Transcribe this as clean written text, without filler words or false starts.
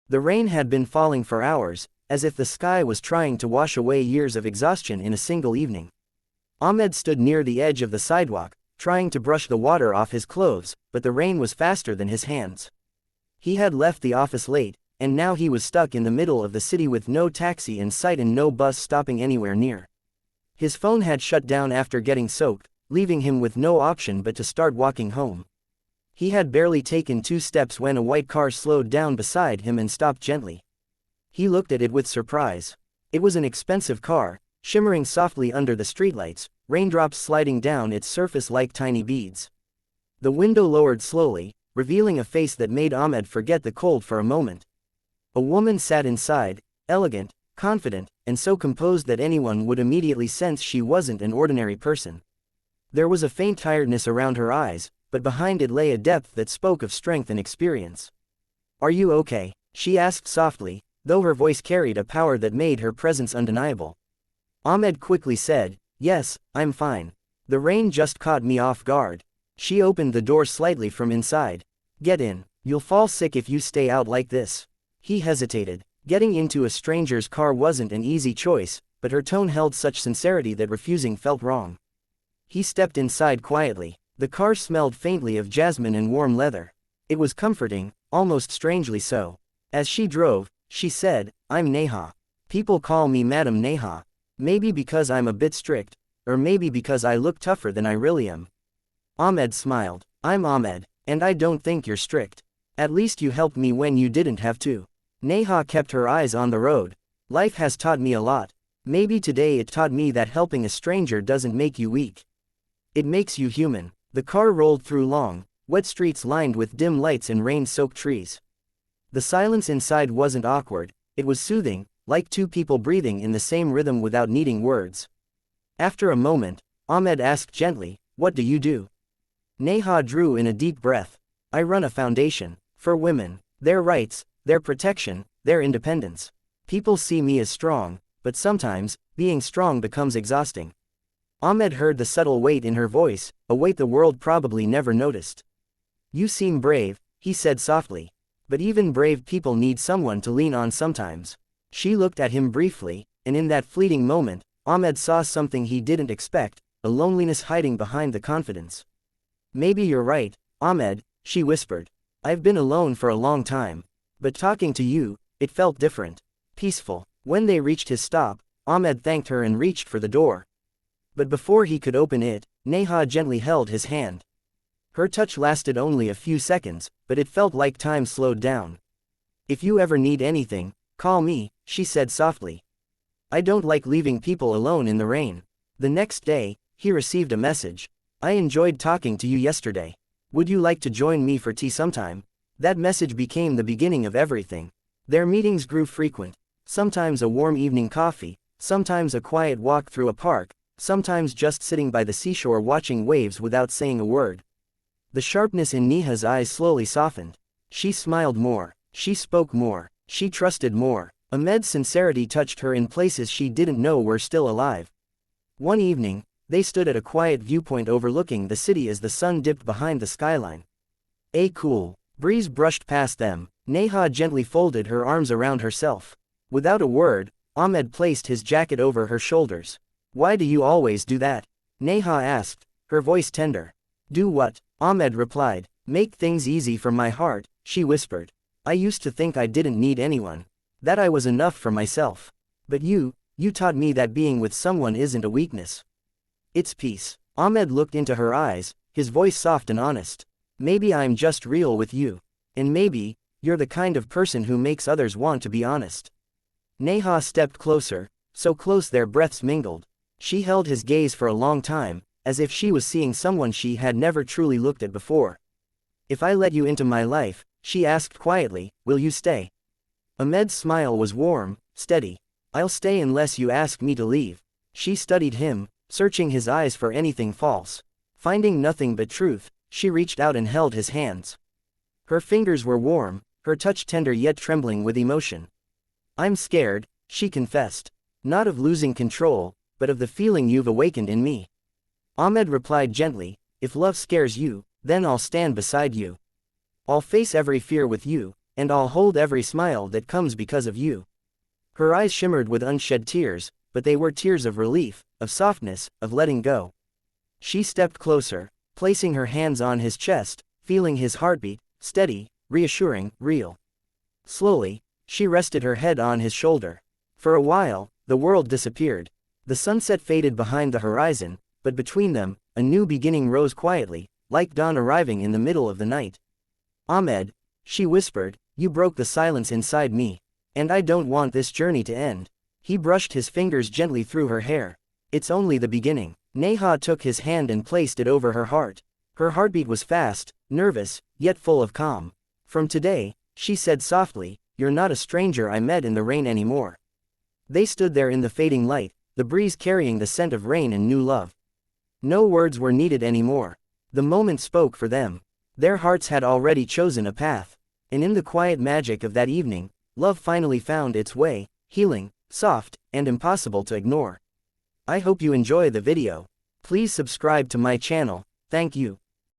The rain had been falling for hours, as if the sky was trying to wash away years of exhaustion in a single evening. Ahmed stood near the edge of the sidewalk, trying to brush the water off his clothes, but the rain was faster than his hands. He had left the office late, and now he was stuck in the middle of the city with no taxi in sight and no bus stopping anywhere near. His phone had shut down after getting soaked, leaving him with no option but to start walking home. He had barely taken 2 steps when a white car slowed down beside him and stopped gently. He looked at it with surprise. It was an expensive car, shimmering softly under the streetlights, raindrops sliding down its surface like tiny beads. The window lowered slowly, revealing a face that made Ahmed forget the cold for a moment. A woman sat inside, elegant, confident, and so composed that anyone would immediately sense she wasn't an ordinary person. There was a faint tiredness around her eyes, but behind it lay a depth that spoke of strength and experience. "Are you okay?" she asked softly, though her voice carried a power that made her presence undeniable. Ahmed quickly said, "Yes, I'm fine. The rain just caught me off guard." She opened the door slightly from inside. "Get in. You'll fall sick if you stay out like this." He hesitated. Getting into a stranger's car wasn't an easy choice, but her tone held such sincerity that refusing felt wrong. He stepped inside quietly. The car smelled faintly of jasmine and warm leather. It was comforting, almost strangely so. As she drove, she said, "I'm Neha. People call me Madam Neha. Maybe because I'm a bit strict, or maybe because I look tougher than I really am." Ahmed smiled. "I'm Ahmed, and I don't think you're strict. At least you helped me when you didn't have to." Neha kept her eyes on the road. "Life has taught me a lot. Maybe today it taught me that helping a stranger doesn't make you weak. It makes you human." The car rolled through long, wet streets lined with dim lights and rain-soaked trees. The silence inside wasn't awkward, it was soothing, like 2 people breathing in the same rhythm without needing words. After a moment, Ahmed asked gently, "What do you do?" Neha drew in a deep breath. "I run a foundation for women, their rights, their protection, their independence. People see me as strong, but sometimes, being strong becomes exhausting." Ahmed heard the subtle weight in her voice, a weight the world probably never noticed. "You seem brave," he said softly. "But even brave people need someone to lean on sometimes." She looked at him briefly, and in that fleeting moment, Ahmed saw something he didn't expect, a loneliness hiding behind the confidence. "Maybe you're right, Ahmed," she whispered. "I've been alone for a long time. But talking to you, it felt different. Peaceful." When they reached his stop, Ahmed thanked her and reached for the door. But before he could open it, Neha gently held his hand. Her touch lasted only a few seconds, but it felt like time slowed down. "If you ever need anything, call me," she said softly. "I don't like leaving people alone in the rain." The next day, he received a message. "I enjoyed talking to you yesterday. Would you like to join me for tea sometime?" That message became the beginning of everything. Their meetings grew frequent. Sometimes a warm evening coffee, sometimes a quiet walk through a park, sometimes just sitting by the seashore watching waves without saying a word. The sharpness in Neha's eyes slowly softened. She smiled more. She spoke more. She trusted more. Ahmed's sincerity touched her in places she didn't know were still alive. One evening, they stood at a quiet viewpoint overlooking the city as the sun dipped behind the skyline. A cool breeze brushed past them. Neha gently folded her arms around herself. Without a word, Ahmed placed his jacket over her shoulders. "Why do you always do that?" Neha asked, her voice tender. "Do what?" Ahmed replied. "Make things easy for my heart," she whispered. "I used to think I didn't need anyone. That I was enough for myself. But you taught me that being with someone isn't a weakness. It's peace." Ahmed looked into her eyes, his voice soft and honest. "Maybe I'm just real with you. And maybe, you're the kind of person who makes others want to be honest." Neha stepped closer, so close their breaths mingled. She held his gaze for a long time, as if she was seeing someone she had never truly looked at before. "If I let you into my life," she asked quietly, "will you stay?" Ahmed's smile was warm, steady. "I'll stay unless you ask me to leave." She studied him, searching his eyes for anything false. Finding nothing but truth, she reached out and held his hands. Her fingers were warm, her touch tender yet trembling with emotion. "I'm scared," she confessed. "Not of losing control, but of the feeling you've awakened in me." Ahmed replied gently, "If love scares you, then I'll stand beside you. I'll face every fear with you, And I'll hold every smile that comes because of you. Her eyes shimmered with unshed tears, but they were tears of relief, of softness, of letting go. She stepped closer, placing her hands on his chest, feeling his heartbeat, steady, reassuring, real. Slowly, she rested her head on his shoulder. For a while, the world disappeared. The sunset faded behind the horizon, but between them, a new beginning rose quietly, like dawn arriving in the middle of the night. Ahmed, she whispered, you broke the silence inside me. And I don't want this journey to end. He brushed his fingers gently through her hair. It's only the beginning. Neha took his hand and placed it over her heart. Her heartbeat was fast, nervous, yet full of calm. From today, she said softly, you're not a stranger I met in the rain anymore. They stood there in the fading light, the breeze carrying the scent of rain and new love. No words were needed anymore. The moment spoke for them. Their hearts had already chosen a path. And in the quiet magic of that evening, love finally found its way, healing, soft, and impossible to ignore. I hope you enjoy the video. Please subscribe to my channel. Thank you.